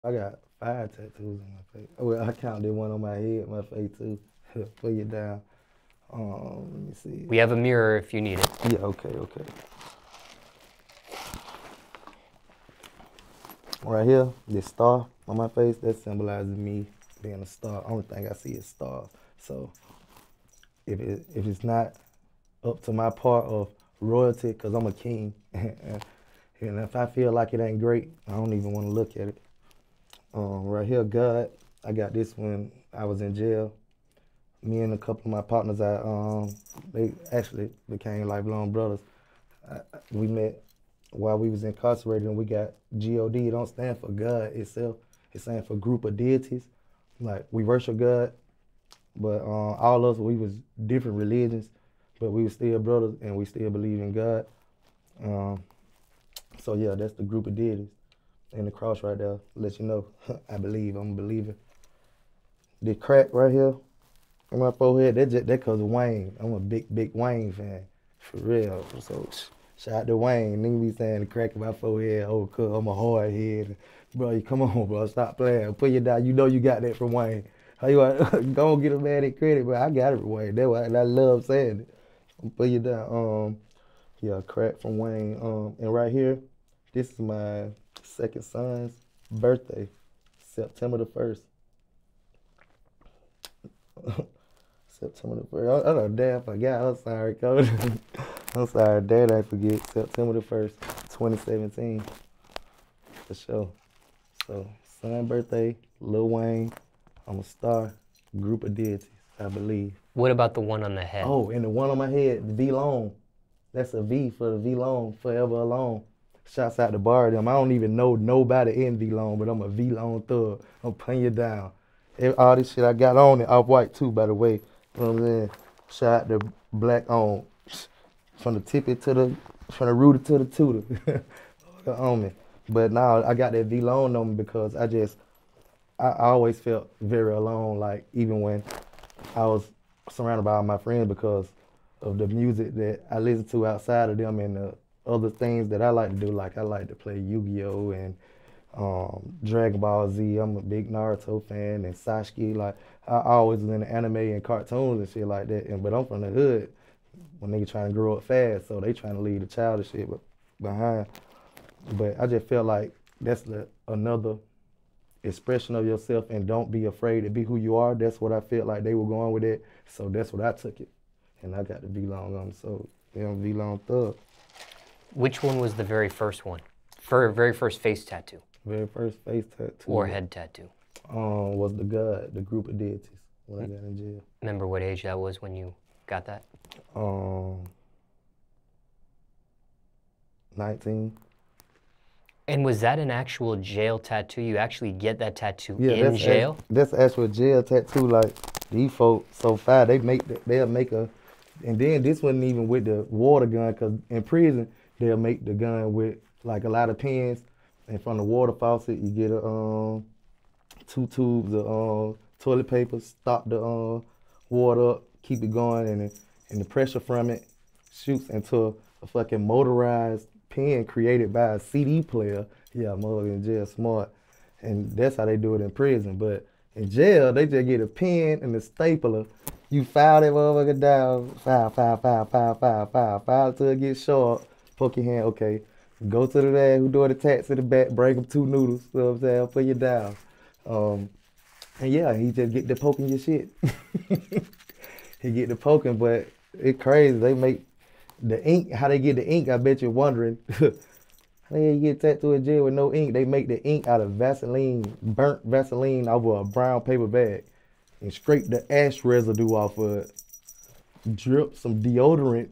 I got 5 tattoos on my face. Well, I counted one on my head, my face too. Put you down. Let me see. We have a mirror if you need it. Yeah, okay. Right here, this star on my face, that symbolizes me being a star. Only thing I see is stars. So if it's not up to my part of royalty, because I'm a king, and if I feel like it ain't great, I don't even want to look at it. Right here, God, I got this when I was in jail. Me and a couple of my partners, they actually became lifelong brothers. We met while we was incarcerated, and we got G-O-D. It don't stand for God itself. It stands for group of deities. Like, we worship God, but all of us, we was different religions, but we was still brothers, and we still believe in God. So yeah, that's the group of deities. And the cross right there let you know, I believe, I'm a believer. The crack right here on my forehead, that cause of Wayne. I'm a big Wayne fan, for real. So shout out to Wayne. Nigga be saying the crack in my forehead, oh, cause I'm a hard head. Bro, come on, bro, stop playing. Put you down. You know you got that from Wayne. How you don't get a man that credit, but I got it from Wayne. That's why I love saying it. Put you down. Yeah, crack from Wayne. And right here, this is my second son's birthday, September the 1st. September the 1st. I don't damn forgot. I'm sorry, Coach. I'm sorry, Dad, I forget. September the 1st, 2017. For sure. So, son birthday, Lil Wayne. I'm a star. Group of deities, I believe. What about the one on the head? Oh, and the one on my head, the V-Long. That's a V for the V-Long, forever alone. Shouts out to Bar them. I don't even know nobody in V-Long, but I'm a V-Long thug. I'm putting you down. All this shit I got on it, off-white too, by the way. You know what I'm saying? Shout out to Black on. From the tippy to from the rooter to the tutor. On me. But now I got that V-Long on me because I always felt very alone, like even when I was surrounded by all my friends because of the music that I listen to outside of them and the other things that I like to do. Like I like to play Yu-Gi-Oh! And Dragon Ball Z. I'm a big Naruto fan and Sasuke. Like I always was into anime and cartoons and shit like that. But I'm from the hood. When niggas trying to grow up fast, so they trying to leave the childish shit behind. But I just felt like that's another expression of yourself, and don't be afraid to be who you are. That's what I felt like they were going with it. So that's what I took it. And I got the V-Long on, so yeah, I'm V-Long thug. Which one was the very first one? Very first face tattoo? Very first face tattoo. Or head tattoo? Was the God, the group of deities, when I got in jail. Remember what age that was when you got that? 19. And was that an actual jail tattoo? You actually get that tattoo in jail? That's actual jail tattoo. Like these folks so far, they'll make a, and then this wasn't even with the water gun, cause in prison they'll make the gun with like a lot of pins, and from the water faucet you get a 2 tubes of toilet paper, stop the water up, keep it going, and the pressure from it shoots into a fucking motorized pen created by a CD player. Yeah, mother in jail smart. And that's how they do it in prison. But in jail, they just get a pen and a stapler. You file that motherfucker down, file till it gets short, poke your hand, okay. Go to the man who doing the tats in the back, bring him 2 noodles, you know what I'm saying, put you down. And yeah, he just get to poking your shit. He get to poking, but it's crazy. They make the ink, how they get the ink, I bet you're wondering. How you get tattooed in jail with no ink? They make the ink out of Vaseline, burnt Vaseline over a brown paper bag and scrape the ash residue off of it. Drip some deodorant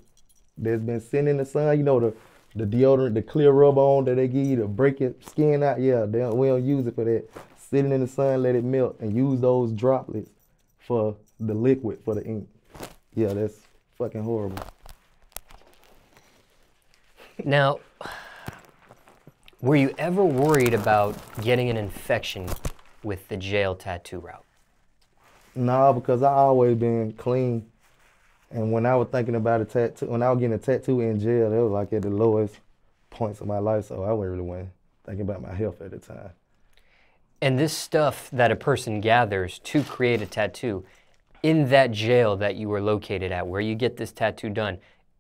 that's been sitting in the sun. You know the deodorant, the clear rub-on that they give you to break your skin out? Yeah, we don't use it for that. Sitting in the sun, let it melt, and use those droplets for the liquid for the ink. Yeah, that's fucking horrible. Now, were you ever worried about getting an infection with the jail tattoo route? Nah, because I always been clean. And when I was thinking about a tattoo, when I was getting a tattoo in jail, it was like at the lowest points of my life, so I wasn't really thinking about my health at the time. And this stuff that a person gathers to create a tattoo, in that jail that you were located at, where you get this tattoo done,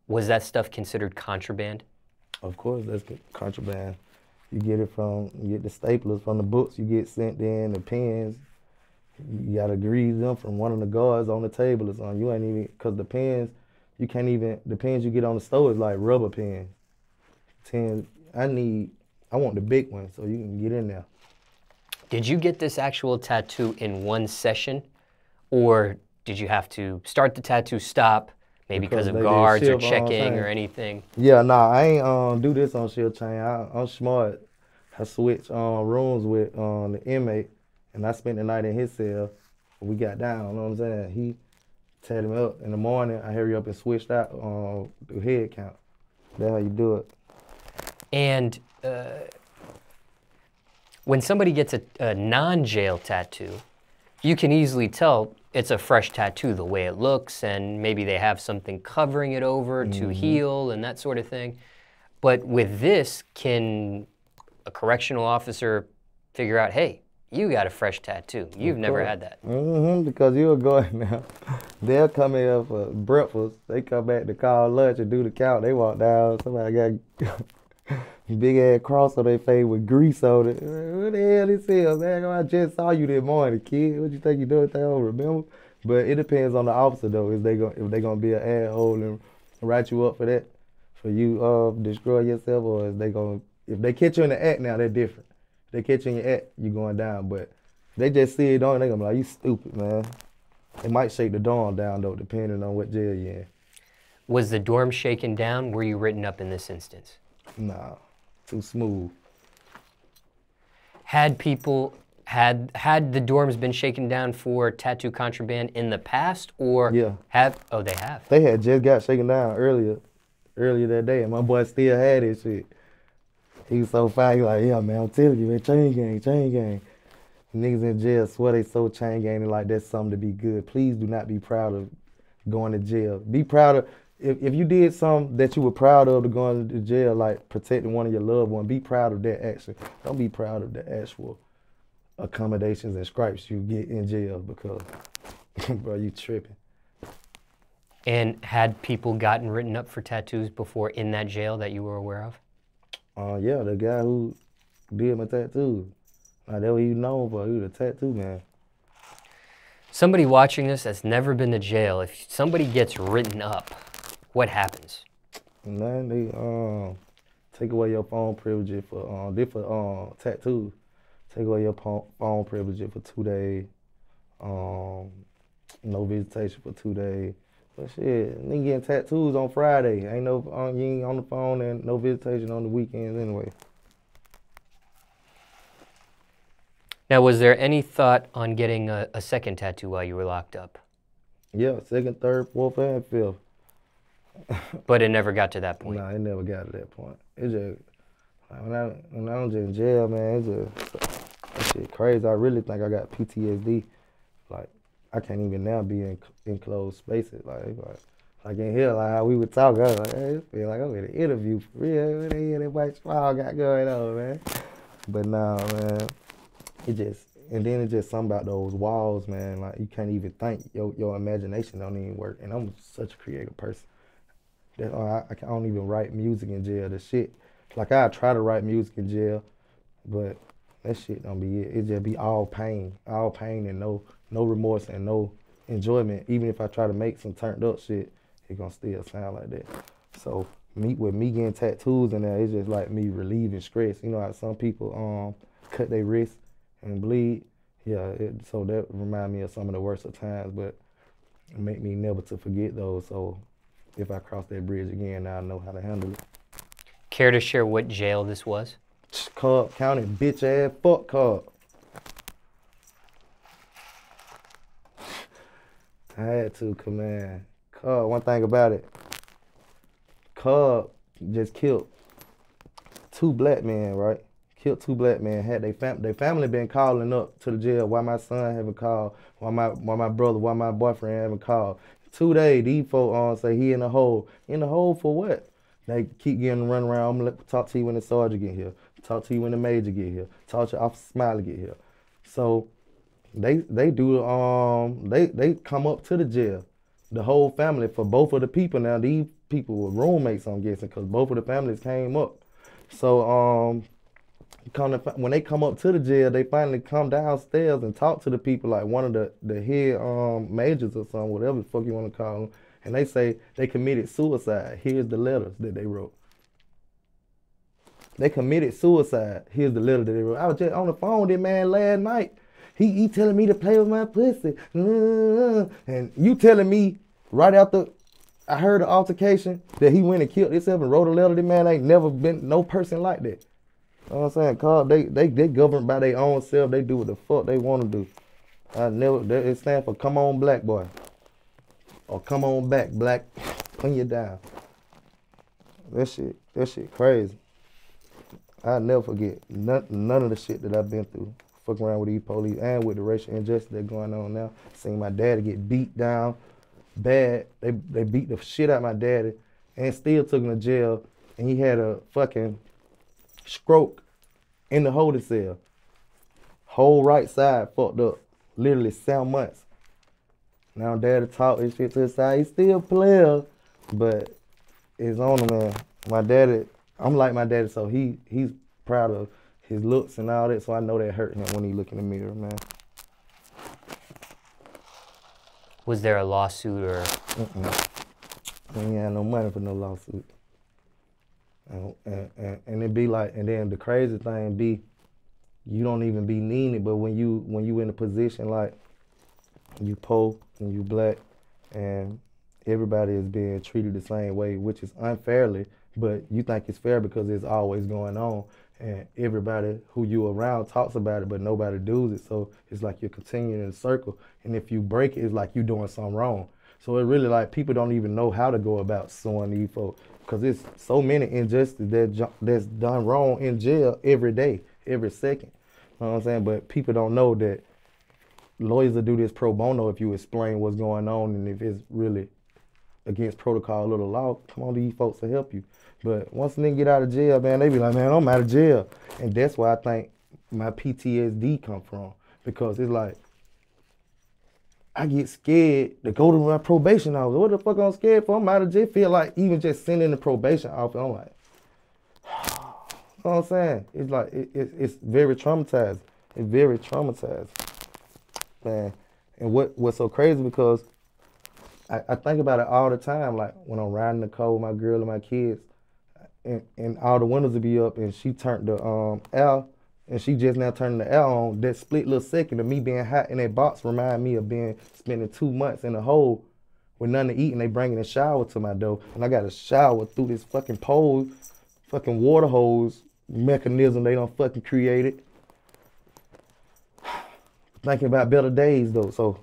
was that stuff considered contraband? Of course, that's contraband. You get the staplers from the books you get sent in, the pens. You gotta grease them from one of the guards on the table or something. You ain't even, cause the pens, the pens you get on the store is like rubber pens. I want the big one so you can get in there. Did you get this actual tattoo in one session, or did you have to start the tattoo, stop, maybe because of guards or checking or anything? Yeah, nah, I ain't do this on shield chain. I'm smart. I switched rooms with the inmate, and I spent the night in his cell. We got down, you know what I'm saying? He tied me up in the morning. I hurry up and switched out the head count. That's how you do it. And when somebody gets a non-jail tattoo, you can easily tell it's a fresh tattoo, the way it looks, and maybe they have something covering it over to heal and that sort of thing. But with this, can a correctional officer figure out, hey, you got a fresh tattoo. You've never had that. Because you'll go in there. They'll come in here for breakfast. They come back to call lunch and do the count. They walk down. Somebody got big ass cross on their face with grease on it. What the hell this is, man? I just saw you this morning, kid. What you think you doing? I don't remember. But it depends on the officer though. If they gonna be an asshole and write you up for that, for you destroy yourself, or if they catch you in the act now, they're different. If they catch you in your act, you going down. But they just see it on, they gonna be like, you stupid, man. It might shake the dorm down though, depending on what jail you're in. Was the dorm shaken down? Were you written up in this instance? Nah, too smooth. Had the dorms been shaken down for tattoo contraband in the past, or yeah. Oh, they have. They had just got shaken down earlier that day, and my boy still had his shit. He was so fine, he was like, yeah, man, I'm telling you, man, chain gang. Niggas in jail swear they so chain gang, like that's something to be good. Please do not be proud of going to jail. Be proud of, if you did something that you were proud of going to jail, like protecting one of your loved ones, be proud of that action. Don't be proud of the actual accommodations and stripes you get in jail, because, bro, you tripping. And had people gotten written up for tattoos before in that jail that you were aware of? Yeah, the guy who did my tattoos. Like, that what he known for, he was a tattoo man. Somebody watching this that's never been to jail, if somebody gets written up, what happens? Man, they take away your phone privileges for tattoos. Take away your phone privileges for 2 days. No visitation for 2 days. But shit, nigga getting tattoos on Friday. You ain't on the phone, and no visitation on the weekends anyway. Now, was there any thought on getting a second tattoo while you were locked up? Yeah, second, third, fourth, and fifth. But it never got to that point? Nah, it never got to that point. It just, when I was in jail, man, that shit crazy. I really think I got PTSD. Like, I can't even now be in enclosed spaces. Like in here, like how we would talk, I was like, hey, it feel like I'm in an interview for real. What the hell that white smile got going on, man? But nah, man, and then it's just something about those walls, man. Like, you can't even think. Your imagination don't even work. And I'm such a creative person. I don't even write music in jail. The shit, like, I try to write music in jail, but that shit don't be it. It just be all pain and no remorse and no enjoyment. Even if I try to make some turned up shit, it gonna still sound like that. So with me getting tattoos in there, it's just like me relieving stress. You know how some people cut their wrists and bleed? Yeah, so that remind me of some of the worst of times, but it make me never to forget those. So if I cross that bridge again, now I know how to handle it. Care to share what jail this was? Cobb County, bitch ass, fuck Cobb. I had to, man. Cobb, one thing about it, Cobb just killed 2 black men, right? Killed 2 black men. Had their family been calling up to the jail. Why my son haven't called? Why my brother? Why my boyfriend haven't called? 2 days, these folks say he in the hole. In the hole for what? They keep getting run around. I'm gonna talk to you when the sergeant get here. Talk to you when the major get here. Talk to Officer Smiley get here. So they come up to the jail, the whole family for both of the people. Now these people were roommates, I'm guessing, because both of the families came up. So when they come up to the jail, they finally come downstairs and talk to the people, like one of the head majors or something, whatever the fuck you want to call them, and they say they committed suicide. Here's the letters that they wrote. They committed suicide. Here's the letter that they wrote. I was just on the phone with that man last night. He telling me to play with my pussy. And you telling me right after I heard the altercation that he went and killed himself and wrote a letter. That man ain't never been no person like that. You know what I'm saying? Cobb, they governed by their own self. They do what the fuck they want to do. It stands for come on black boy. Or come on back black, pin you down. That shit crazy. I'll never forget none of the shit that I've been through. Fucking around with these police and with the racial injustice that's going on now. Seeing my daddy get beat down bad. They beat the shit out of my daddy and still took him to jail. And he had a fucking stroke in the holding cell. Whole right side fucked up. Literally 7 months. Now daddy talk his shit to his side. He still player, but it's on him, man. My daddy, I'm like my daddy, so he's proud of his looks and all that, so I know that hurt him when he look in the mirror, man. Was there a lawsuit or? I ain't had no money for no lawsuit. And it be like, and then the crazy thing be, you don't even be needing it, but when you in a position like you poor and you black and everybody is being treated the same way, which is unfairly, but you think it's fair because it's always going on. And everybody who you around talks about it, but nobody does it. So it's like you're continuing in a circle. And if you break it, it's like you're doing something wrong. So it really like people don't even know how to go about suing these folks because there's so many injustices that's done wrong in jail every day, every second. You know what I'm saying? But people don't know that lawyers will do this pro bono if you explain what's going on and if it's really against protocol of the law. Come on, these folks will help you. But once a nigga get out of jail, man, they be like, man, I'm out of jail. And that's why I think my PTSD come from. Because it's like, I get scared to go to my probation office. What the fuck I'm scared for? I'm out of jail. Feel like even just sending the probation office, I'm like, you know what I'm saying? It's like, it's very traumatizing. It's very traumatizing, man. And what's so crazy because I think about it all the time, like when I'm riding the car with my girl and my kids, and all the windows will be up, and she turned the L, and she just now turning the L on. That split little second of me being hot in that box remind me of spending 2 months in a hole with nothing to eat, and they bringing a shower to my door, and I got to shower through this fucking pole, fucking water hose mechanism they done fucking created. Thinking about better days though, so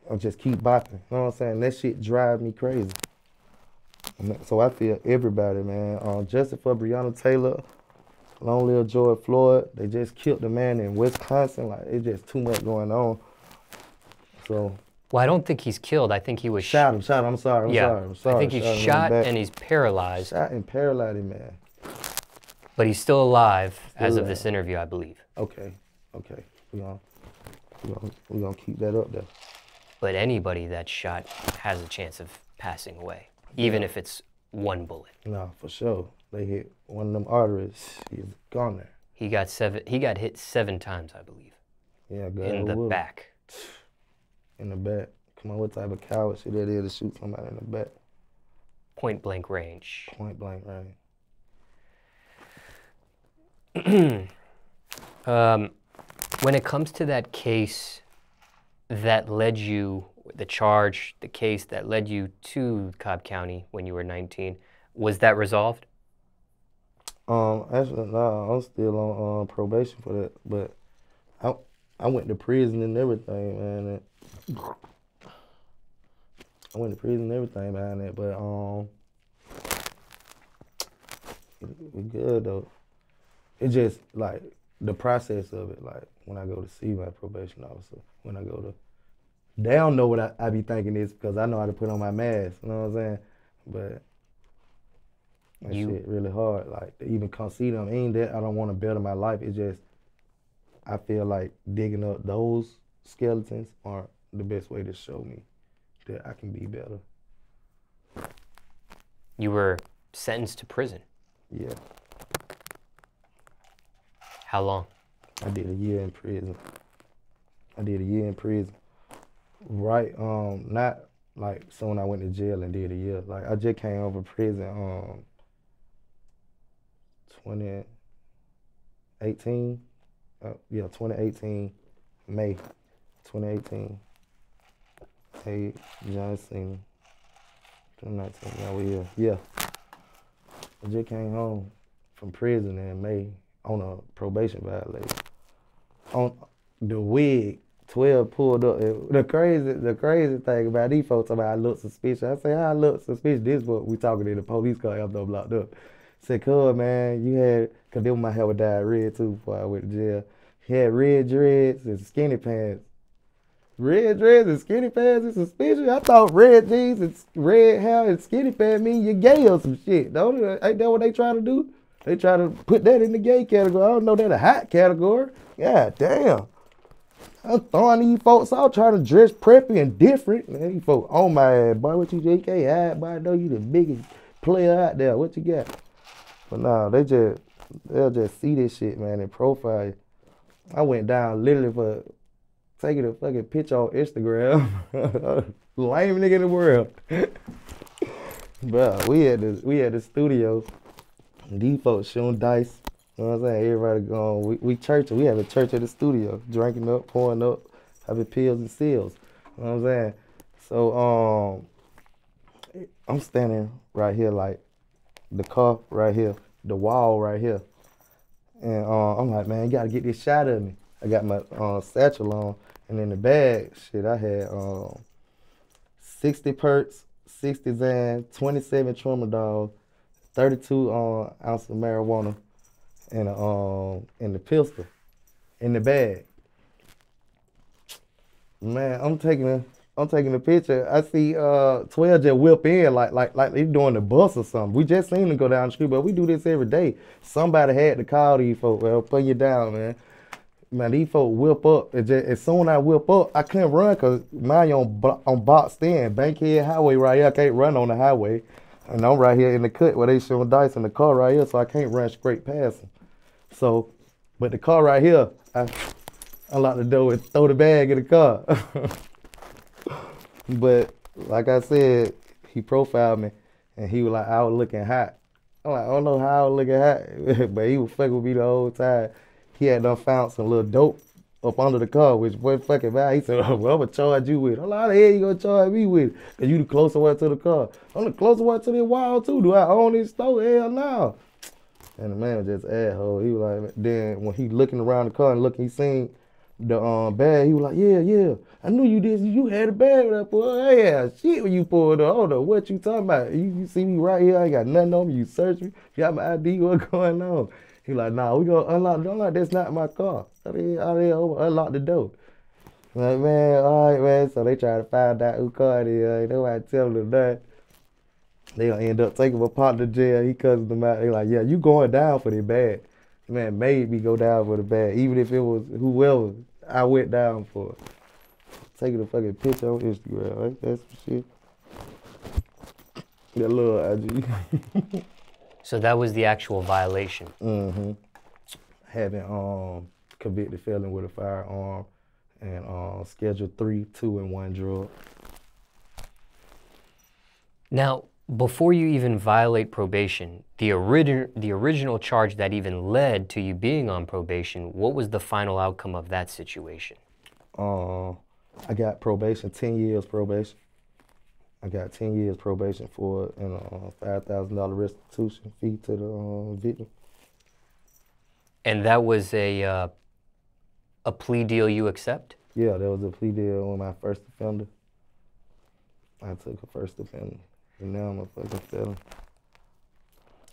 I'll just keep bopping. You know what I'm saying? That shit drive me crazy. So I feel everybody, man. Justice for Breonna Taylor, long live George Floyd. They just killed the man in Wisconsin. Like, it's just too much going on. So. Well, I don't think he's killed. I think he was shot him. I'm sorry. I'm sorry. I think he's shot and he's paralyzed. Shot and paralyzed, man. But he's still alive as of this interview, I believe. Okay. We're gonna keep that up there. But anybody that's shot has a chance of passing away, even if it's one bullet. No, for sure. They hit one of them arteries. He's gone there. He got hit 7 times, I believe. Yeah, God. In the back. In the back. Come on, what type of coward shit that is to shoot somebody in the back? Point blank range. Point blank range. When it comes to that case that led you, the case that led you to Cobb County when you were 19, was that resolved? Actually, no, I'm still on probation for that, but I went to prison and everything, man. I went to prison and everything behind that, but it good though. It just like the process of it, like when I go to see my probation officer, when I go to, they don't know what I be thinking is because I know how to put on my mask, you know what I'm saying? But that shit really hard, like to even come see them. Ain't that I don't want to better my life, it's just I feel like digging up those skeletons aren't the best way to show me that I can be better. You were sentenced to prison. Yeah. How long? I did a year in prison. Right, not like soon I went to jail and did a year. Like I just came over prison 2018. 2018, May 2018. Hey, Johnson, 2019, now we here. Yeah. I just came home from prison in May on a probation violation. On the wig, 12 pulled up. The crazy thing about these folks about I look suspicious. I say, how I look suspicious? This is what we talking in the police car after I'm locked up. Said, cuz, man, you had, cause then my hair was dyed red too before I went to jail. He had red dreads and skinny pants. Red dreads and skinny pants is suspicious? I thought red jeans and red hair and skinny pants mean you're gay or some shit. Don't it? Ain't that what they trying to do? They try to put that in the gay category. I don't know that a hot category. God damn. I'm throwing these folks out trying to dress preppy and different. Man, these folks on my ass, boy. What you can't hide, boy. I know you the biggest player out there. What you got? But nah, they'll just see this shit, man, and profile you. I went down literally for taking a fucking picture on Instagram. Lame nigga in the world. But we had the studio. These folks shooting dice. You know what I'm saying? Everybody going, we churching. We have a church at the studio. Drinking up, pouring up, having pills and seals. You know what I'm saying? So I'm standing right here, like the car right here, the wall right here. And I'm like, man, you gotta get this shot of me. I got my satchel on, and in the bag, shit, I had 60 perks, 60 Zan, 27 Tramadol, 32 ounces of marijuana, and the pistol in the bag. Man, I'm taking a picture. I see 12 just whip in like they doing the bus or something. We just seen them go down the street, but we do this every day. Somebody had to call these folks, well, put you down, man. Man, these folks whip up. As soon as I whip up, I couldn't run because mine on boxed in. Bankhead Highway right here. I can't run on the highway. And I'm right here in the cut where they showing dice in the car right here, so I can't run straight past them. So, but the car right here, I unlock the door and throw the bag in the car. But like I said, he profiled me, and he was like, I was looking hot. I'm like, I don't know how I was looking hot, but he was fucking with me the whole time. He had done found some little dope up under the car, which wasn't fucking bad. He said, oh, well, I'm gonna charge you with it. I'm like, how the hell you gonna charge me with it? Cause you the closer one to the car. I'm the closer one to the wall too. Do I own this store? Hell no. And the man was just asshole. He was like, then when he looking around the car and looking, he seen the bag, he was like, yeah, I knew you did. You had a bag with that boy. Yeah, shit when you pulled up. I don't know what you talking about. You see me right here, I ain't got nothing on me. You search me. You got my ID, what's going on? He like, nah, we gonna unlock the door. I'm like, that's not my car. I mean, unlock the door. I'm like, man, all right, man. So they try to find out who car it is. Ain't nobody tell them that. They gonna end up taking my partner to jail. He cussing them out. They like, yeah, you going down for the bag. Man made me go down for the bag. Even if it was whoever, I went down for it. Taking a fucking picture on Instagram. Like, that's some shit. That little IG. So that was the actual violation. Mm-hmm. Having convicted felon with a firearm and Schedule 3, 2, and 1 drug. Now, before you even violate probation, the original charge that even led to you being on probation, what was the final outcome of that situation? I got probation, 10 years probation. I got 10 years probation for it and a $5,000 restitution fee to the victim. And that was a plea deal you accept? Yeah, that was a plea deal with my first offender. I took a first offender, and now I'm a fucking felon.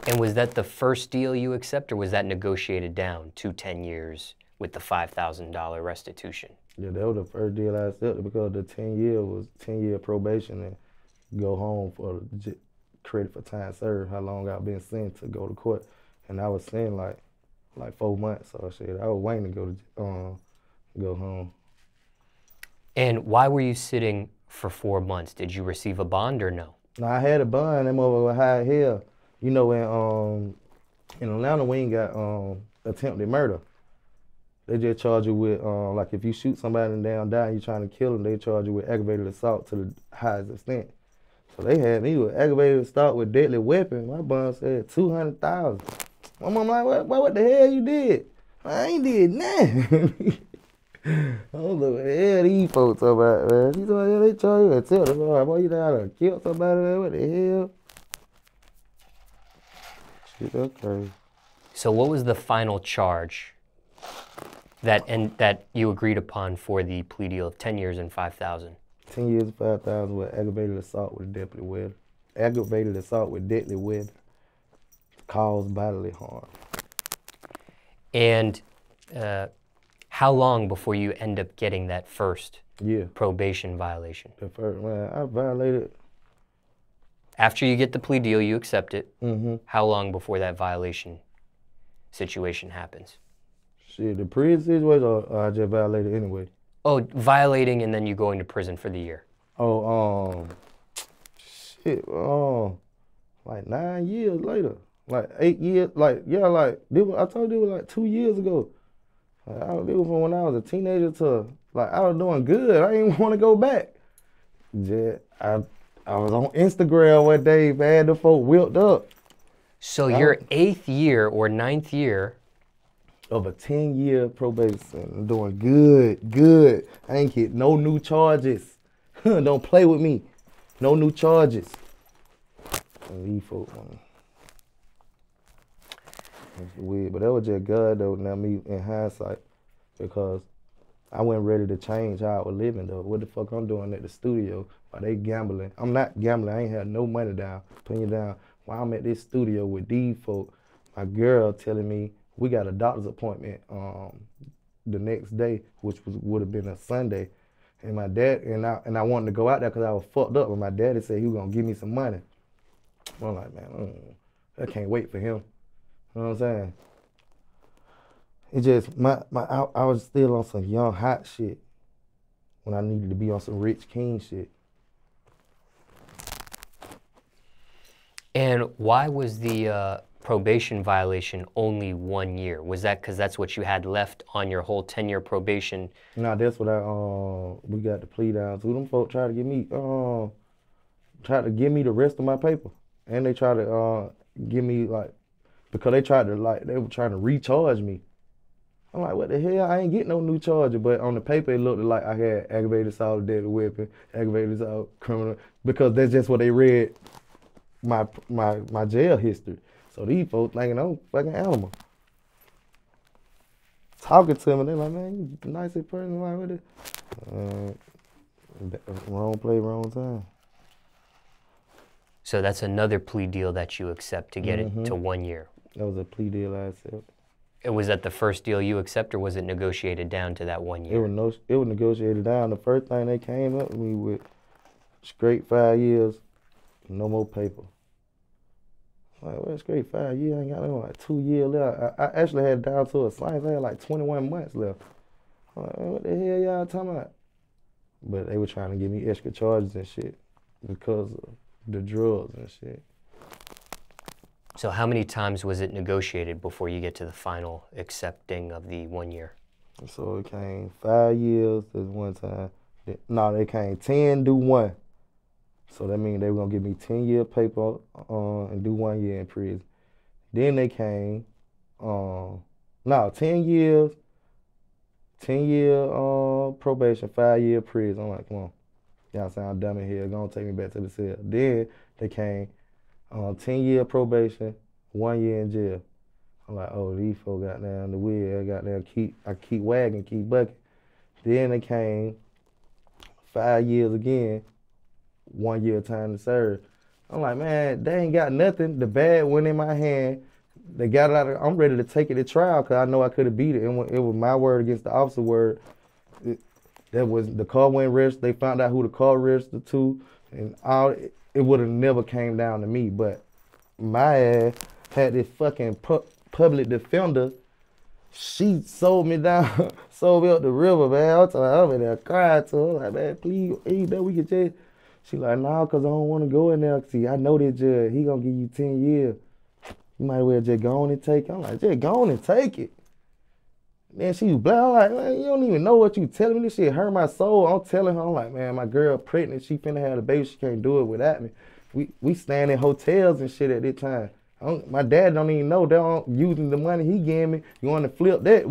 And was that the first deal you accept, or was that negotiated down to 10 years with the $5,000 restitution? Yeah, that was the first deal I accepted because the 10-year was 10-year probation and go home for credit for time served, how long I've been sent to go to court. And I was saying like, like 4 months. So shit, I was waiting to go home. And why were you sitting for 4 months? Did you receive a bond or no? Now I had a bond. Them over with high hell. You know, in Atlanta we ain't got attempted murder. They just charge you with like if you shoot somebody and they don't die and you trying to kill them, they charge you with aggravated assault to the highest extent. So they had me with aggravated assault with deadly weapon. My bond said 200,000. My mom like, what the hell you did? I ain't did nothing. I don't know what the hell these folks talking about, man. These yeah, they charge you and tell them, boy, you know how to kill somebody, man. What the hell? Shit, that's crazy. So what was the final charge that you agreed upon for the plea deal of 10 years and 5,000? 10 years and 5,000 with aggravated assault with deadly weapon. Aggravated assault with deadly weapon caused bodily harm. And how long before you end up getting that first probation violation? The first, man, I violated. After you get the plea deal, you accept it. Mm-hmm. How long before that violation situation happens? Shit, the prison situation, or I just violated anyway? Oh, violating and then you going to prison for the year. Oh, shit, like 9 years later. Like 8 years, like, yeah, like, I told you it was like 2 years ago. Like, it was from when I was a teenager to, like, I was doing good. I didn't want to go back. Just, I was on Instagram one day, man, the folk whipped up. So your 8th year or 9th year of a 10-year probation. I'm doing good. I ain't get no new charges. Don't play with me. No new charges. These folks, man. That's weird, but that was just God though. Now me in hindsight, because I wasn't ready to change how I was living though. What the fuck I'm doing at the studio? While they gambling? I'm not gambling. I ain't had no money down, putting you down. While I'm at this studio with these folk, my girl telling me we got a doctor's appointment the next day, which would have been a Sunday, and my dad and I wanted to go out there because I was fucked up. But my daddy said he was gonna give me some money. I'm like, man, I can't wait for him. You know what I'm saying? It just, I was still on some young, hot shit when I needed to be on some rich king shit. And why was the probation violation only 1 year? Was that because that's what you had left on your whole 10-year probation? Nah, that's what we got the plea down to. Them folks tried to give me the rest of my paper. And they tried to give me like, because they were trying to recharge me. I'm like, what the hell? I ain't getting no new charger. But on the paper, it looked like I had aggravated assault, deadly weapon, aggravated assault, criminal, because that's just what they read my jail history. So these folks thinking I'm a fucking animal. Talking to me, they're like, man, you the nicest person. Like, what the wrong place, wrong time. So that's another plea deal that you accept to get it to 1 year. That was a plea deal I accepted. Was that the first deal you accept, or was it negotiated down to that 1 year? It was negotiated down. The first thing they came up with me with, straight 5 years, no more paper. Like, well, straight 5 years, I ain't got no like 2 years left. I actually had down to a science. I had like 21 months left. I'm like, what the hell y'all talking about? But they were trying to give me extra charges and shit because of the drugs and shit. So how many times was it negotiated before you get to the final accepting of the 1 year? So it came 5 years, there's one time. No, they came 10, do 1. So that means they were gonna give me 10-year paper and do 1 year in prison. Then they came, 10 years, 10-year probation, 5-year prison. I'm like, come on, y'all sound dumb in here, gonna take me back to the cell. Then they came 10-year probation, 1 year in jail. I'm like, oh, these folks got down the wheel, I keep wagging, keep bucking. Then they came 5 years again, 1 year time to serve. I'm like, man, they ain't got nothing. The bag went in my hand. They got it out of, I'm ready to take it to trial because I know I could have beat it. It was my word against the officer's word. The car wasn't registered. They found out who the car registered to, and it would have never came down to me. But my ass had this fucking public defender she sold me down, sold me up the river, man. I'm in there crying to her, like, man, please, ain't that we can just. She like, nah, cause I don't want to go in there. See, I know that judge, he gonna give you 10 years. You might well just go on and take it. I'm like, just go on and take it. Then she was black. I'm like, man, you don't even know what you telling me. This shit hurt my soul. I'm telling her, I'm like, man, my girl pregnant. She finna have a baby. She can't do it without me. We staying in hotels and shit at this time. My dad don't even know. They don't using the money he gave me. You want to flip that?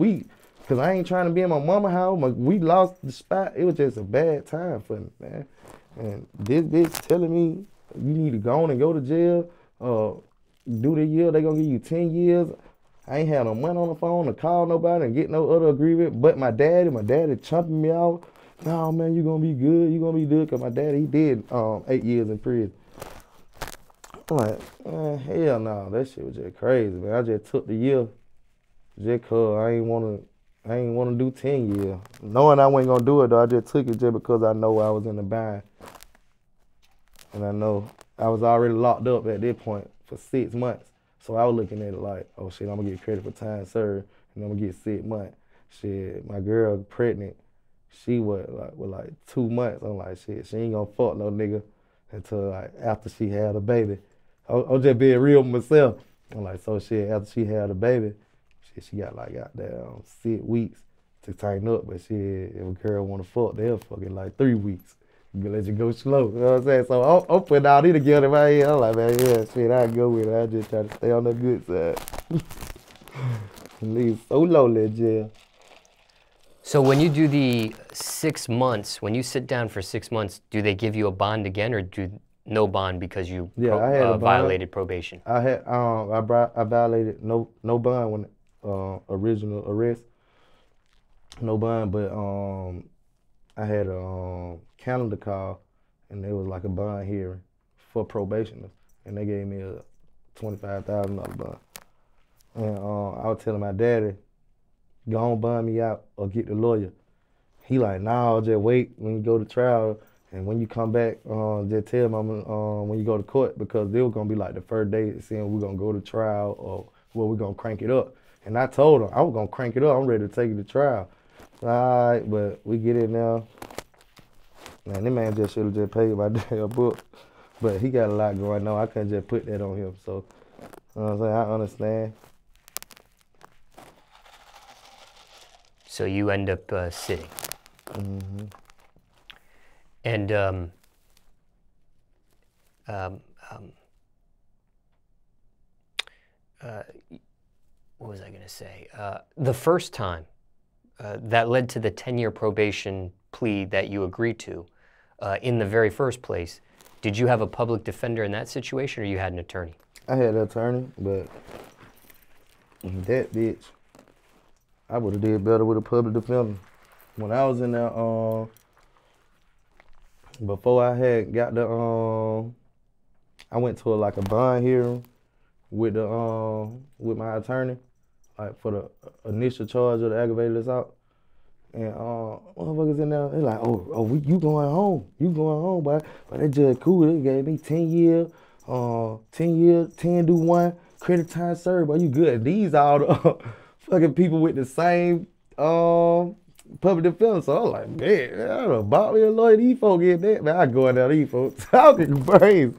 Cause I ain't trying to be in my mama house. We lost the spot. It was just a bad time for me, man. And this bitch telling me you need to go on and go to jail. Do the year. They gonna give you 10 years. I ain't had no money on the phone to call nobody and get no other agreement but my daddy. My daddy chumping me out. No, man, you gonna be good. You gonna be good. Cause my daddy, he did 8 years in prison. I'm like, man, hell no. That shit was just crazy, man. I just took the year just cause I ain't wanna do 10 years. Knowing I wasn't gonna do it though, I just took it just because I know I was in the bind. And I know I was already locked up at this point for 6 months. So I was looking at it like, oh shit, I'm gonna get credit for time served and I'm gonna get 6 months. Shit, my girl pregnant, she was like 2 months. I'm like, shit, she ain't gonna fuck no nigga until like after she had a baby. I'm just being real with myself. I'm like, so shit, after she had a baby, shit, she got like goddamn 6 weeks to tighten up. But shit, if a girl wanna fuck, they'll fuck in like 3 weeks. You let you go slow, you know what I'm saying? So I'm putting all these together in my head. I'm like, man, yeah, shit, I go with it. I just try to stay on the good side. Leave so lonely in jail. So when you do the 6 months, when you sit down for 6 months, do they give you a bond again, or do no bond because you violated probation? I violated no bond when original arrest. No bond, but I had a calendar call, and it was like a bond hearing for probationers, and they gave me a $25,000 bond. And I was telling my daddy, go on bond me out or get the lawyer. He like, nah, just wait when you go to trial, and when you come back, just tell me when you go to court, because they were gonna be like the first day saying we're gonna go to trial or well, we're gonna crank it up. And I told him I was gonna crank it up. I'm ready to take it to trial. All right, but we get it now. Man, that man just should have just paid my damn book. But he got a lot going on. I couldn't just put that on him. So, you know what I'm saying? I understand. So you end up sitting. Mm-hmm. And what was I going to say? The first time that led to the 10-year probation plea that you agreed to in the very first place, did you have a public defender in that situation, or you had an attorney? I had an attorney, but that bitch, I would have did better with a public defender. When I was in there, before I had got the, I went to like a bond hearing with the with my attorney, like for the initial charge of the aggravated assault. And motherfuckers in there, they like, you going home, but that judge cool. They gave me 10 years, 10 do 1, credit time served, but you good. These all the fucking people with the same public defender. So I'm like, man, I done bought me a lawyer. These folks get that, man. I go in there, these folks talking crazy.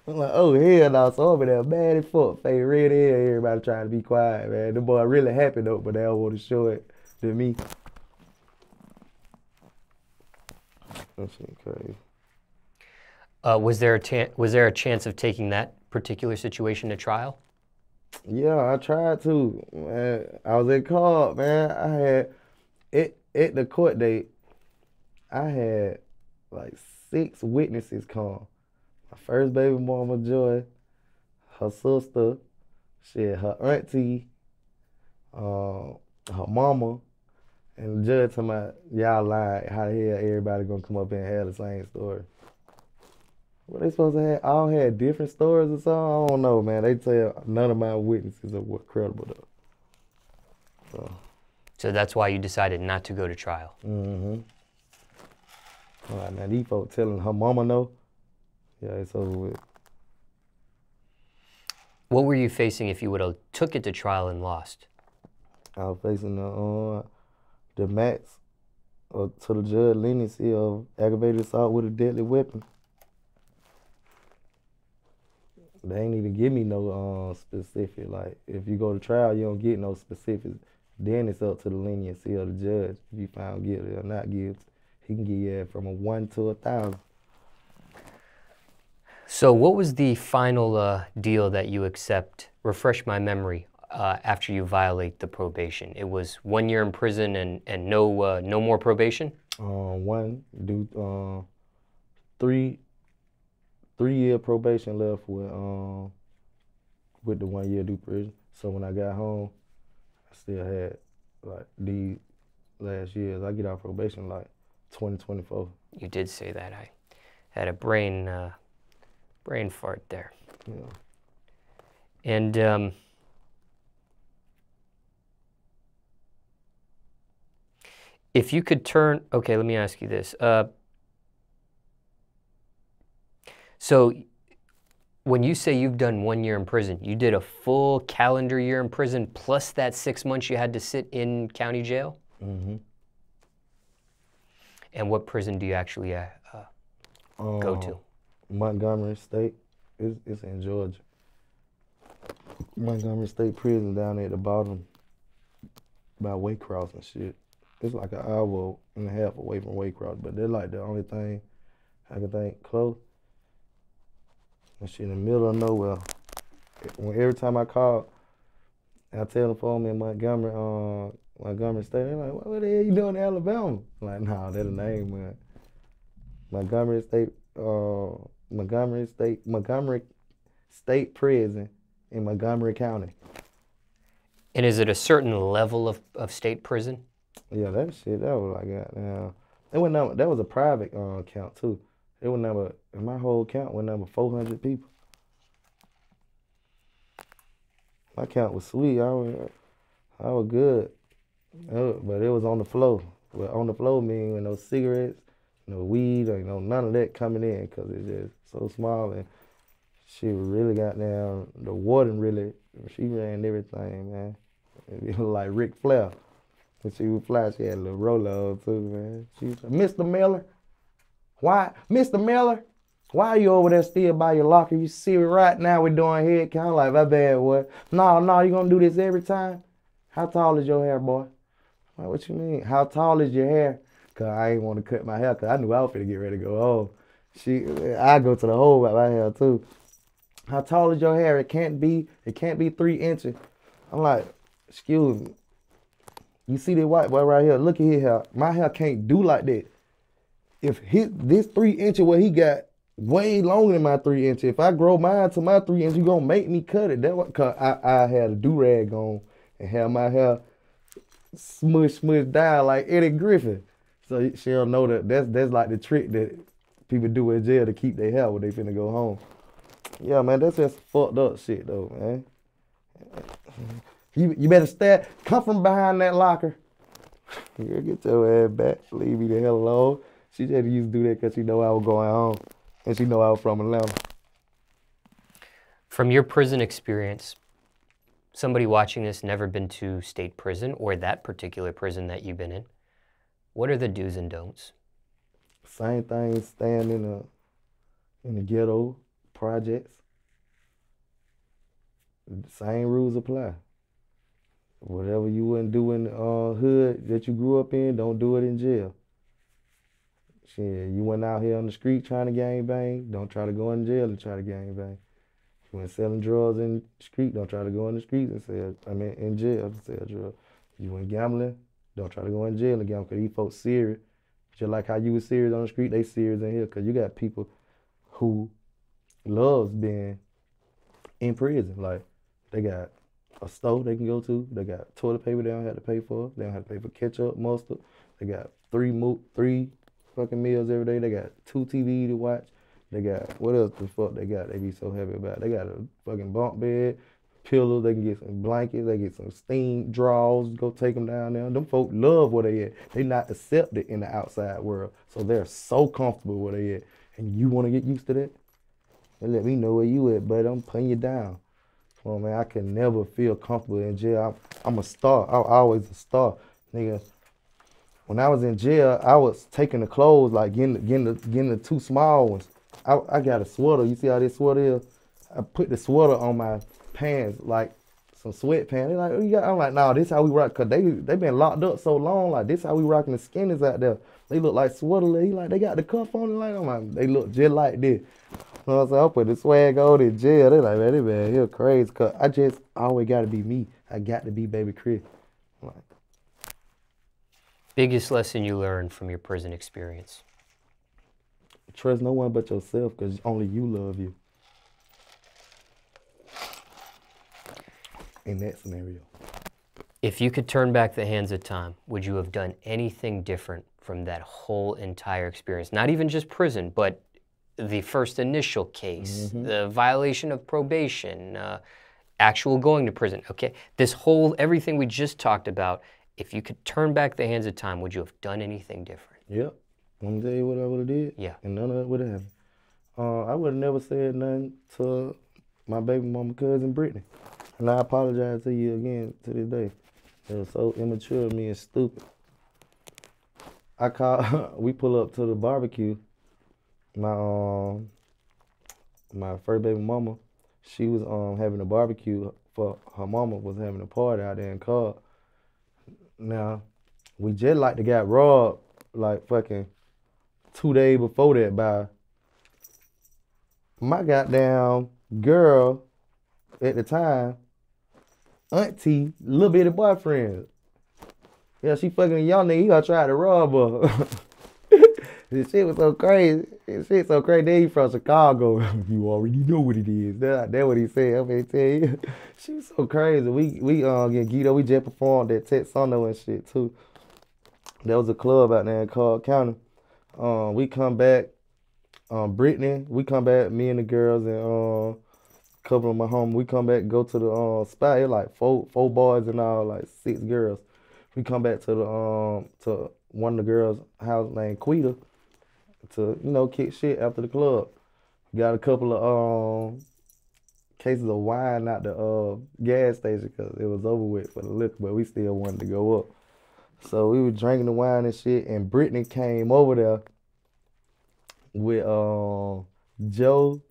I'm like, oh hell no. So over there, mad as fuck, face red hair, everybody trying to be quiet, man. The boy really happy though, but they don't want to show it to me. That shit crazy. Was there a chance of taking that particular situation to trial? Yeah, I tried to. Man, I was in Cobb, man. I had at the court date, I had like 6 witnesses come. My first baby mama, Joy, her sister, shit, her auntie, her mama, and the judge talking about, y'all lying, how the hell everybody gonna come up and have the same story? What they supposed to have? All had different stories or something? I don't know, man. They tell none of my witnesses are credible though. So that's why you decided not to go to trial. Mm-hmm. All right, man, these folks telling her mama no. Yeah, it's over with. What were you facing if you would have took it to trial and lost? I was facing the max to the judge leniency of aggravated assault with a deadly weapon. They ain't even give me no specific. Like, if you go to trial, you don't get no specifics. Then it's up to the leniency of the judge. If you found guilty or not guilty, he can give you from a 1 to 1,000. So what was the final deal that you accept? Refresh my memory. After you violate the probation, it was 1 year in prison and no more probation. 1 do 3-year probation left with the 1 year due prison. So when I got home, I still had like these last years. I get out probation like 2024. You did say that. I had a brain fart there. Yeah. And if you could turn, okay, let me ask you this. So when you say you've done 1 year in prison, you did a full calendar year in prison plus that 6 months you had to sit in county jail? Mm-hmm. And what prison do you actually go to? Montgomery State. It's in Georgia. Montgomery State Prison down there at the bottom by Waycross and shit. It's like an hour and a half away from Waycross, but they're like the only thing I can think close. And shit in the middle of nowhere. Every time I call, I tell them for me in Montgomery State, they're like, what the hell you doing in Alabama? I'm like, nah, that's the name, man. Montgomery State Prison in Montgomery County. And is it a certain level of state prison? Yeah, that shit, that was like, that was a private count too. It was number, in my whole count was number 400 people. My count was sweet. I was good. But it was on the floor. But on the floor mean with no cigarettes, no weed, or none of that coming in because it's just so small. And she really got down. The warden really, she ran everything, man. It was like Ric Flair. When she would fly, she had a little roller on too, man. She was like, Mr. Miller, Mr. Miller, why are you over there still by your locker? You see it right now, we're doing head count. Like, my bad, what? No, you gonna do this every time? How tall is your hair, boy? Like, what you mean? How tall is your hair? Cause I ain't want to cut my hair, cause I knew I was finna get ready to go home. I go to the hole with my hair too. How tall is your hair? It can't be 3 inches. I'm like, excuse me. You see that white boy right here? Look at his hair. My hair can't do like that. If this 3 inches what he got way longer than my 3 inches. If I grow mine to my 3 inches, you gonna make me cut it. That what? Cause I had a do-rag on and had my hair smush down like Eddie Griffin. So she'll know that's like the trick that people do in jail to keep their hair when they finna go home. Yeah, man, that's just fucked up shit though, man. You better come from behind that locker. Yeah, get your ass back. Leave me the hell alone. She just used to do that because she know I was going home. And she know I was from Atlanta. From your prison experience, somebody watching this never been to state prison or that particular prison that you've been in. What are the do's and don'ts? Same thing, staying in the ghetto projects. Same rules apply. Whatever you wouldn't do in the hood that you grew up in, don't do it in jail. Shit, you went out here on the street trying to gang bang, don't try to go in jail and try to gang bang. You went selling drugs in the street, don't try to go in the street and in jail to sell drugs. You went gambling, don't try to go in jail and gamble because these folks serious. Just like how you was serious on the street, they serious in here because you got people who loves being in prison. Like, they got a store they can go to. They got toilet paper they don't have to pay for. They don't have to pay for ketchup, mustard. They got three fucking meals every day. They got 2 TV to watch. They got, what else the fuck they got they be so happy about? They got a fucking bunk bed, pillows. They can get some blankets. They get some steam drawers. Go take them down there. Them folk love where they at. They not accepted in the outside world. So they're so comfortable where they at. And you want to get used to that? And let me know where you at, buddy. I'm putting you down. Oh man, I can never feel comfortable in jail. I'm a star. I'm always a star, nigga. When I was in jail, I was taking the clothes, like getting the two small ones. I got a sweater. You see how this sweater is? I put the sweater on my pants, like some sweatpants. They like, oh, you got? I'm like, nah, this how we rock. Cause they been locked up so long. Like this how we rocking the skinnies out there. They look like sweater. He like they got the cuff on it. Like I'm like, they look just like this. You know what I'm saying? I put the swag on in jail. They like, man, this man, he crazy. Cause I just always gotta be me. I got to be Babyy Chris. Like, biggest lesson you learned from your prison experience? trust no one but yourself, because only you love you. In that scenario. If you could turn back the hands of time, would you have done anything different from that whole entire experience? Not even just prison, but the first initial case, the violation of probation, actual going to prison. Okay, this whole, everything we just talked about, if you could turn back the hands of time, would you have done anything different? Yep. I'm gonna tell you what I would have did. Yeah. And none of it would have happened. I would have never said nothing to my baby mama cousin Brittany. And I apologize to you again to this day. It was so immature of me and stupid. We pull up to the barbecue. My first baby mama, she was having a barbecue for her mama was having a party out there in Cobb. Now, we just like to got robbed like fucking 2 days before that by my goddamn girl at the time, auntie, little bitty boyfriend. Yeah, she fucking a young nigga, he gonna try to rob her. This shit was so crazy. This shit so crazy. Then he from Chicago. You already know what it is. That's what he said. I'm gonna tell you. She was so crazy. We get Guido. We just performed at Texano and shit too. There was a club out there in Cobb County. We come back, Brittany. We come back, me and the girls and a couple of my homies. We come back, go to the spot. It like four boys and all, like 6 girls. We come back to the to one of the girls' house named Quita to, you know, kick shit after the club. Got a couple of cases of wine out the gas station because it was over with for the liquor, but we still wanted to go up. So we were drinking the wine and shit, and Brittany came over there with Joe.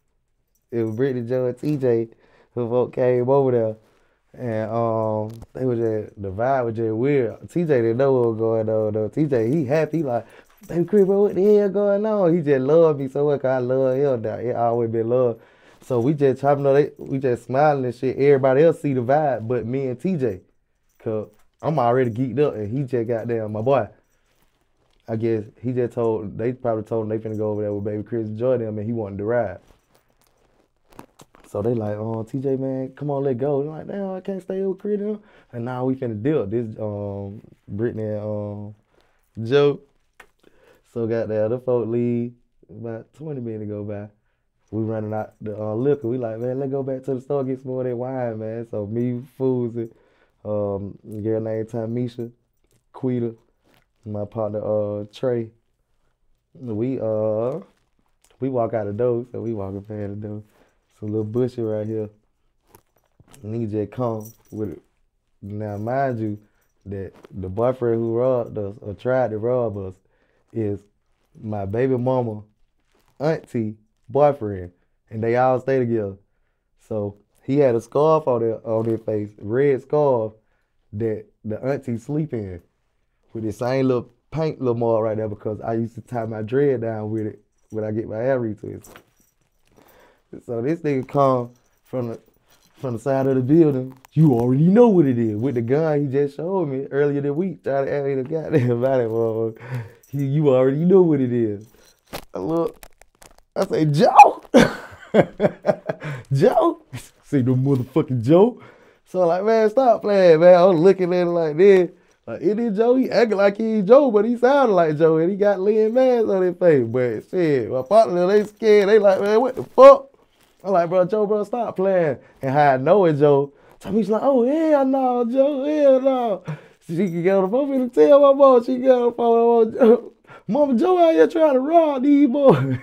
It was Brittany, Joe, and TJ who both came over there. And they was just, the vibe was just weird. TJ didn't know what was going on though. TJ, he happy, he like, Baby Chris, bro, what the hell going on? He just loved me so much, 'cause I love him now. It always been love. So we just chopping up, we just smiling and shit. Everybody else see the vibe, but me and TJ. 'Cause I'm already geeked up, and he just got there, my boy. I guess he just they probably told him they finna go over there with Baby Chris and join them, and he wanted to ride. So they like, TJ, man, come on, let go. They're like, damn, I can't stay with Chris now. And now we finna deal. This Brittany and Joe. So got there, the folk leave. About 20 minutes go by. We running out the liquor. We like, man, let's go back to the store, get some more of that wine, man. So me, Fools, and a girl named Tamisha, Quita, my partner Trey. We walk out the door, so we walking past the door. Some little bushy right here. Nigga just come with it. Now mind you that the boyfriend who robbed us or tried to rob us is my baby mama, auntie, boyfriend, and they all stay together. So he had a scarf on their face, red scarf that the auntie sleep in, with the same little paint little mark right there, because I used to tie my dread down with it when I get my hair retwisted. So this nigga come from the side of the building. You already know what it is. With the gun he just showed me earlier this week. Trying to ask me the goddamn about it, motherfucker. You already know what it is. I look. I say, Joe. Joe. Say no motherfucking Joe. So I'm like, man, stop playing, man. I was looking at it like this. Like, it is Joe. He acting like he ain't Joe, but he sounded like Joe, and he got Lynn Mans on his face. But shit, my partner, they scared. They like, man, what the fuck? I'm like, bro, Joe, bro, stop playing. And how I know it, Joe. So he's like, oh, hell no, Joe, hell no. She can get on the phone and tell my mom. She can get on the phone. Mama Joe out here trying to rob these boys.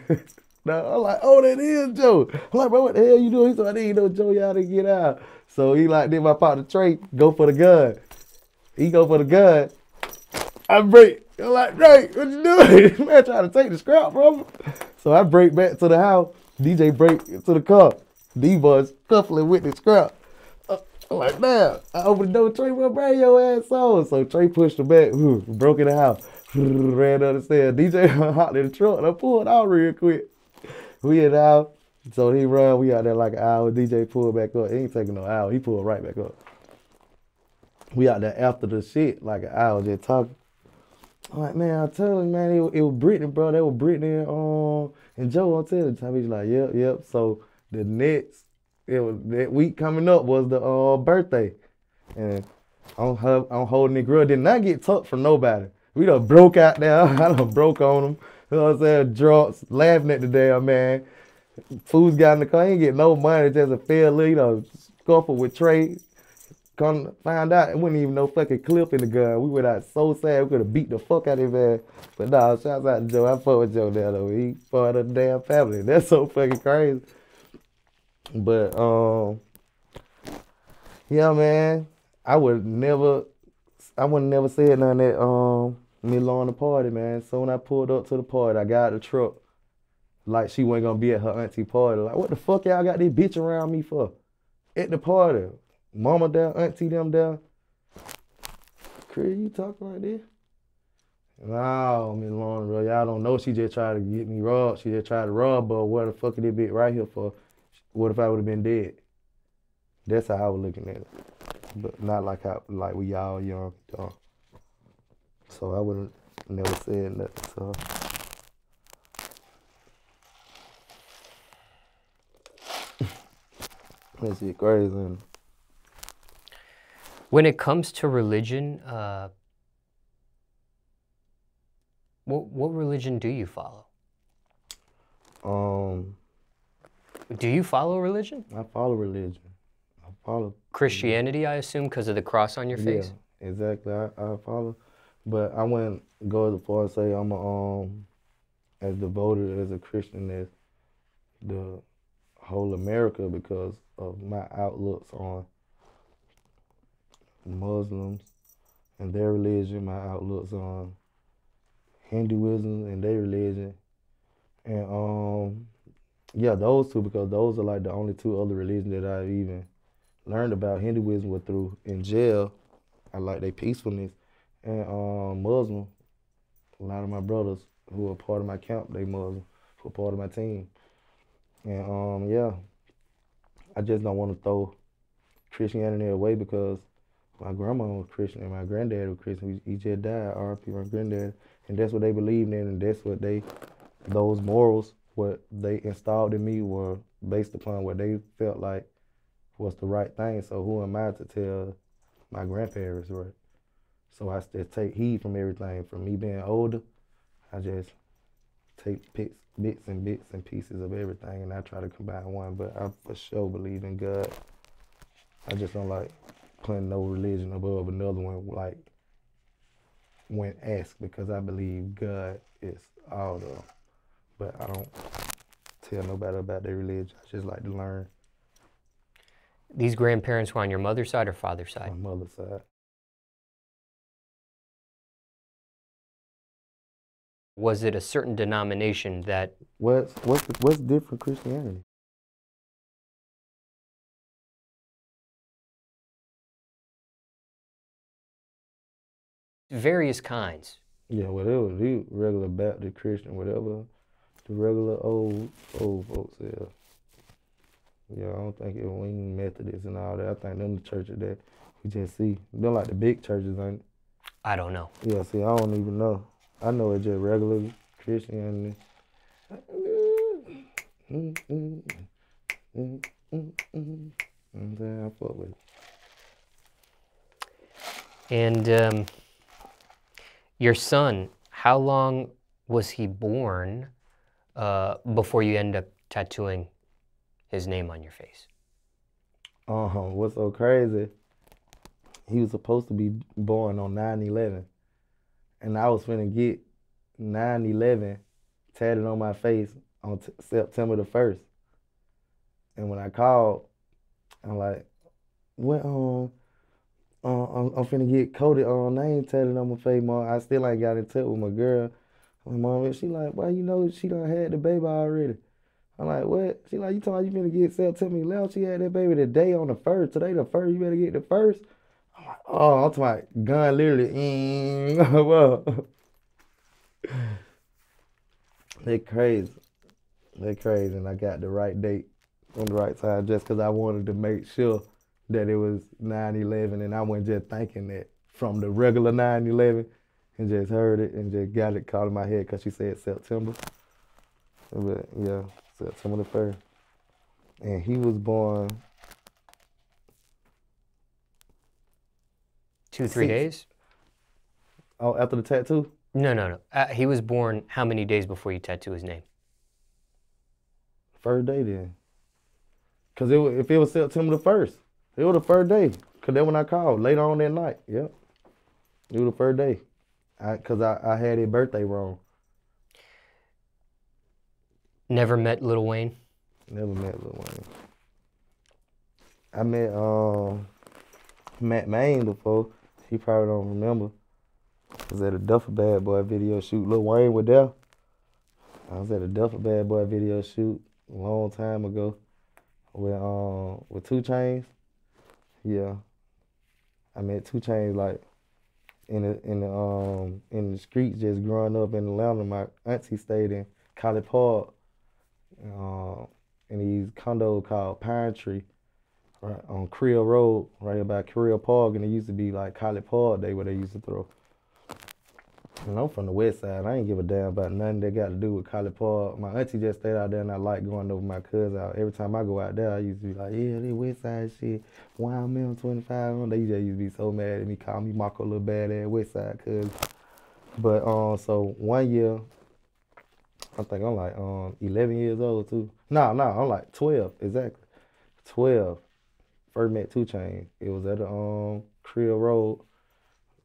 Now, I'm like, oh, that is Joe. I'm like, bro, what the hell you doing? He said, I didn't know Joe, y'all didn't get out. So he like, did my partner Trey go for the gun. He go for the gun. I break. I'm like, Drake, what you doing? Man trying to take the scrap from him. So I break back to the house. DJ break to the car. D-boys scuffling with the scrap. I'm like, damn. I opened the door. Trey, well, bring your ass on. So Trey pushed her back. Broke in the house. Ran up the stairs. DJ hopped in the truck and I pulled out real quick. We in the house. So he run. We out there like an hour. DJ pulled back up. He ain't taking no hour. He pulled right back up. We out there after the shit like an hour just talking. I'm like, man, I tell him, man, it was Brittany, bro. That was Brittany and Joe on telling time. He's like, yep. So the next, that week coming up was the birthday. And I'm holding the girl. Did not get tucked from nobody. We done broke out there. I done broke on them. You know what I'm saying? Drunks, laughing at the damn man. Fools got in the car. He ain't get no money. Just a fair little, scuffle with Trey. Come find out, it wasn't even no fucking clip in the gun. We went out so sad, we could have beat the fuck out of him, man. But nah, shouts out to Joe. I fuck with Joe now, though. He part of the damn family. That's so fucking crazy. But, yeah, man, I would never said nothing at me long the party, man. So when I pulled up to the party, I got the truck. Like she wasn't gonna be at her auntie party. Like, what the fuck y'all got this bitch around me for? At the party. Mama down, auntie them down. Chris, you talking like this? No, Miss Lauren, bro. Y'all don't know she just tried to get me robbed. She just tried to rob, but what the fuck is this bitch right here for? What if I would have been dead? That's how I was looking at it. But not like we all young. So I would have never said nothing to her. That shit crazy. When it comes to religion, what religion do you follow? Do you follow religion? I follow religion. I follow Christianity, I assume, because of the cross on your face? Yeah, exactly. I follow. But I wouldn't go as far as say I'm as devoted as a Christian as the whole America because of my outlooks on Muslims and their religion, my outlooks on Hinduism and their religion. And yeah, those two, because those are like the only two other religions that I've even learned about. Hinduism was through in jail. I like their peacefulness. And Muslim, a lot of my brothers who are part of my camp, they Muslim, who are part of my team. And yeah, I just don't want to throw Christianity away because my grandma was Christian and my granddad was Christian. He just died, R.I.P. my granddad. And that's what they believed in, and that's what those morals, what they installed in me were based upon what they felt like was the right thing. So who am I to tell my grandparents right? So I just take heed from everything. From me being older, I just take bits and pieces of everything, and I try to combine one. But I for sure believe in God. I just don't like putting no religion above another one, like when asked, because I believe God is all of them. But I don't tell nobody about their religion. I just like to learn. These grandparents were on your mother's side or father's side? My mother's side. Was it a certain denomination that... What's different Christianity? Various kinds. Yeah, whatever, the regular Baptist, Christian, whatever, the regular old folks, yeah. Yeah, I don't think it was Methodist and all that. I think them the churches that we just see. They're like the big churches, ain't it? I don't know. Yeah, see, I don't even know. I know it's just regular Christian. I fuck with it. And your son, how long was he born before you end up tattooing his name on your face? What's so crazy, he was supposed to be born on 9/11. And I was finna get 9/11 tatted on my face on September the 1st. And when I called, I'm like, what, I'm finna get coded on name tatted on my face, Mom. I still ain't got in touch with my girl. My mom, she like, why you know she done had the baby already? I'm like, what? She like, you talking you finna get September 11th? She had that baby the day on the 1st. Today the 1st, you better get the 1st. I'm like, oh, I'm talking about gun literally. Well, they crazy. They crazy. And I got the right date on the right time just because I wanted to make sure that it was 9/11 and I wasn't just thinking that from the regular 9/11 and just heard it and just got it caught in my head because she said September. But yeah, September the 1st. And he was born 2-3 days? Oh, after the tattoo? No. He was born how many days before you tattoo his name? First day then. Because if it was September the 1st, it was the first day. Because then when I called, later on that night, yep. It was the first day. Because I had his birthday wrong. Never met Lil Wayne? Never met Lil Wayne. I met Matt Maine before. He probably don't remember. I was at a Duffel Bad Boy video shoot. Lil Wayne was there. I was at a Duffel Bad Boy video shoot a long time ago with 2 Chainz. Yeah. I met 2 Chainz like in the streets just growing up in Atlanta. My auntie stayed in College Park in these condos called Pine Tree right on Creel Road, right about Creel Park, and it used to be like College Park Day where they used to throw. And I'm from the west side. I ain't give a damn about nothing that got to do with College Park. My auntie just stayed out there and I like going over my cousin out. Every time I go out there, I used to be like, yeah, they west side shit. Wild Man 25. They just used to be so mad at me, call me Marco little badass west side cousin. But so one year, I think I'm like 11 years old too. No, I'm like 12, exactly. 12. First met 2 Chainz. It was at the Creel Road.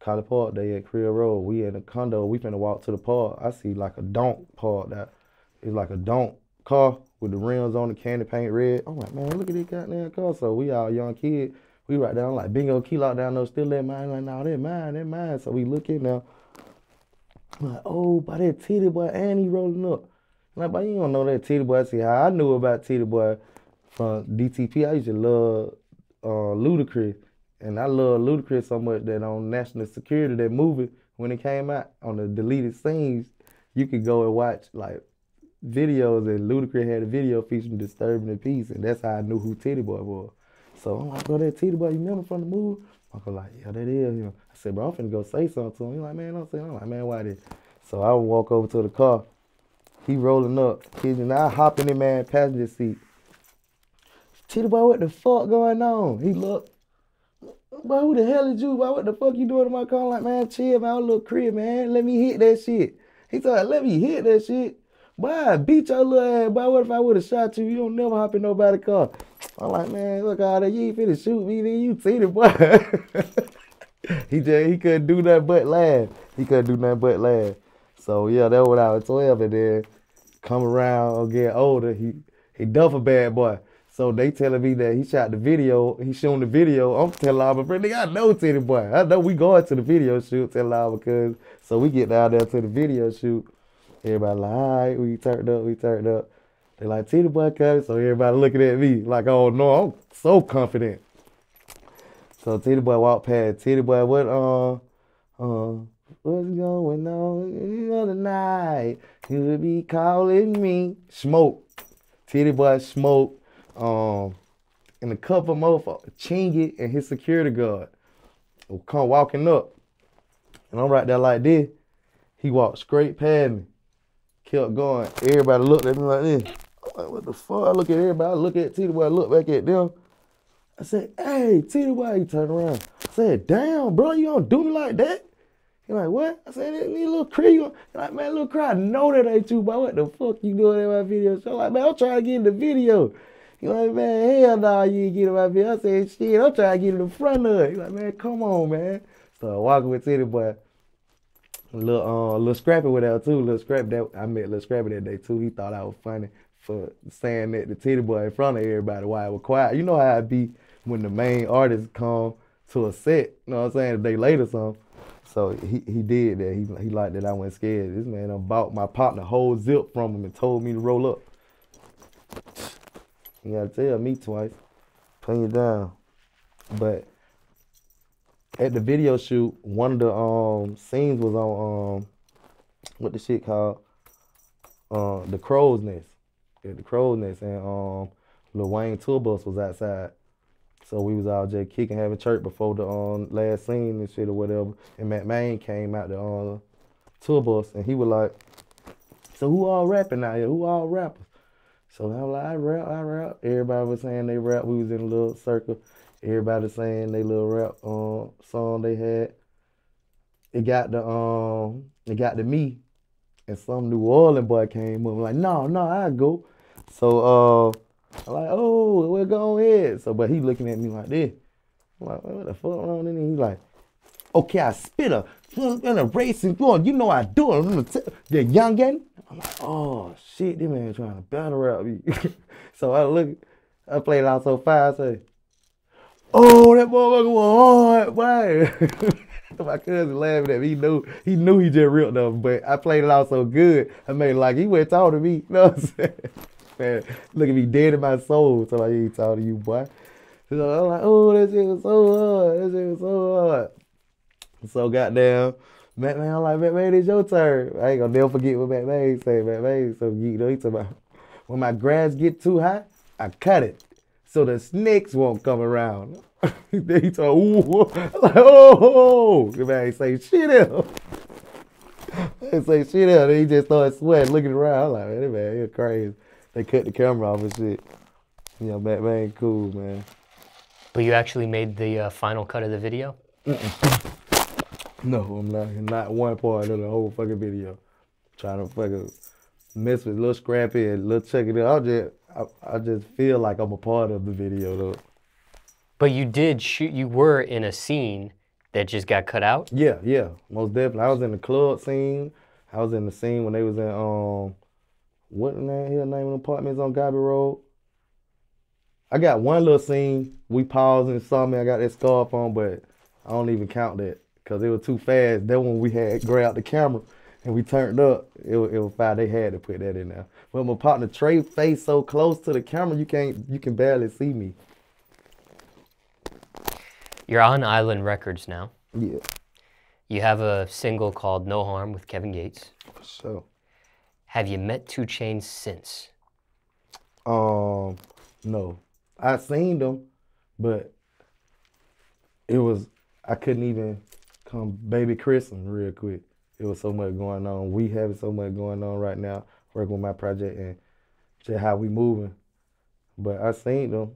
College Park Day at Creel Road. We in a condo. We finna walk to the park. I see like a donk park that is like a donk car with the rims on the candy paint red. I'm like, man, look at this goddamn car. So we all young kids. We right down like bingo key lock down there, still that mine. Like, no, that mine. So we look in now. I'm like, oh, by that Titty Boy and he rolling up. I'm like, but you don't know that Titty Boy. See how I knew about Titty Boy from DTP. I used to love Ludacris. And I love Ludacris so much that on National Security, that movie, when it came out, on the deleted scenes, you could go and watch like videos, and Ludacris had a video featuring Disturbing the Peace, and that's how I knew who Titty Boy was. So I'm like, bro, that Titty Boy, you remember from the movie? Uncle like, yeah, that is him. I said, bro, I'm finna go say something to him. He's like, man, don't say nothing. I'm like, man, why this? So I walk over to the car. He rolling up. And I hop in the man passenger seat. Titty Boy, what the fuck going on? He looked. Boy, who the hell is you? Boy, what the fuck you doing in my car? I'm like, man, chill, man, little crib, man. Let me hit that shit. He said, let me hit that shit. Boy, I beat your little ass. Boy, what if I would have shot you? You don't never hop in nobody's car. I'm like, man, look out there. You ain't finna shoot me, then you see the boy. He couldn't do nothing but laugh. So, yeah, that was when I was 12. And then come around or get older, he Duffel Bad Boy. So they telling me that he shot the video, he showing the video. I'm telling all my friends, nigga, I know Titty Boy. I know we going to the video shoot, telling all my cousins. So we get down there to the video shoot. Everybody like, all right, we turned up. They like, Titty Boy coming. So everybody looking at me like, oh no, I'm so confident. So Titty Boy walked past. Titty Boy, what's going on the other night? You would be calling me. Smoke. Titty Boy smoke. And a couple motherfuckers, Chingy and his security guard, will come walking up. And I'm right there like this. He walked straight past me. Kept going. Everybody looked at me like this. I'm like, what the fuck? I look at everybody. I look at Titty Boy. I look back at them. I said, hey, Titty Boy. He turned around. I said, damn, bro, you don't do me like that? He like, what? I said, that little Cree. He like, man, little Cree, I know that ain't you, boy. What the fuck you doing in my video? So I'm like, man, I'm trying to get in the video. He like, man, hell no, you ain't get in my video. I said, shit, I'm trying to get in the front of it. He like, man, come on, man. So I walking with Titty Boy. Lil Scrappy with that too. Lil Scrappy, that I met Lil Scrappy that day too. He thought I was funny for saying that the titty boy in front of everybody while I was quiet. You know how it be when the main artist come to a set, you know what I'm saying, a day later something. So he did that. He liked that I wasn't scared. This man bought my partner whole zip from him and told me to roll up. You gotta tell me twice. Pin you down. But at the video shoot, one of the scenes was on what the shit called? The Crow's Nest. At the Crow's Nest, and Lil Wayne tour bus was outside. So we was all just kicking, having church before the last scene and shit or whatever. And Matt Main came out the tour bus and he was like, "So who all rapping out here? Who all rappers?" So I was like, I rap. Everybody was saying they rap. We was in a little circle. Everybody saying they little rap song they had. It got to me, and some New Orleans boy came up like, no, I go. So I'm like, oh, we're going ahead. So, but he looking at me like this. I'm like, what the fuck wrong with him? He's like, okay, I spit a in a racing going. You know I do it. The youngin. I'm like, oh shit, this man trying to battle rap me. So I played it out so fast. I say, oh, that motherfucker was hard, boy. My cousin laughing at me. He knew he just ripped them, but I played it out so good. I made it like he went talking to me. You know what I'm saying? Man, look at me dead in my soul. So I ain't talking to you, boy. So I'm like, oh, that shit was so hard. That shit was so hard. So goddamn, Matt Man, I'm like, Matt Man, it's your turn. I ain't gonna never forget what Matt Man said. Matt Man so geeked up. He talking about, when my grass get too high, I cut it so the snakes won't come around. Then he told, ooh, I'm like, oh, the man ain't say shit else. Ain't say shit else. Then he just started sweating, looking around. I'm like, man, that man, you're crazy. They cut the camera off and shit. You know, Matt Man cool, man. But you actually made the final cut of the video? No, I'm not one part of the whole fucking video. Trying to fucking mess with Lil Scrappy and Lil Check It Out. I just feel like I'm a part of the video though. But you did shoot, you were in a scene that just got cut out? Yeah, most definitely. I was in the club scene. I was in the scene when they was in what the name of the apartments on Gobby Road. I got one little scene. We paused and saw me. I got that scarf on, but I don't even count that because it was too fast. That one we had grabbed the camera and we turned up. It was fine. They had to put that in there. But my partner Trey face so close to the camera, you can barely see me. You're on Island Records now. Yeah. You have a single called No Harm with Kevin Gates. For sure. Have you met 2 Chainz since? No. I seen them, but I couldn't even come Babyy Chris them real quick. It was so much going on. We having so much going on right now, working with my project and just how we moving. But I seen them,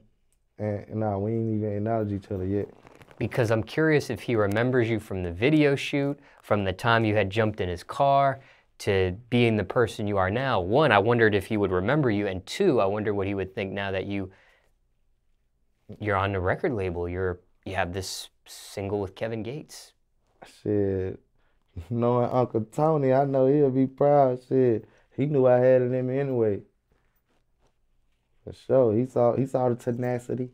and nah, we ain't even acknowledge each other yet. Because I'm curious if he remembers you from the video shoot, from the time you had jumped in his car, to being the person you are now. 1, I wondered if he would remember you, and 2, I wonder what he would think now that you're on the record label. You have this single with Kevin Gates. Shit, knowing Uncle Tony, I know he'll be proud. Shit, he knew I had it in me anyway. For sure, he saw the tenacity.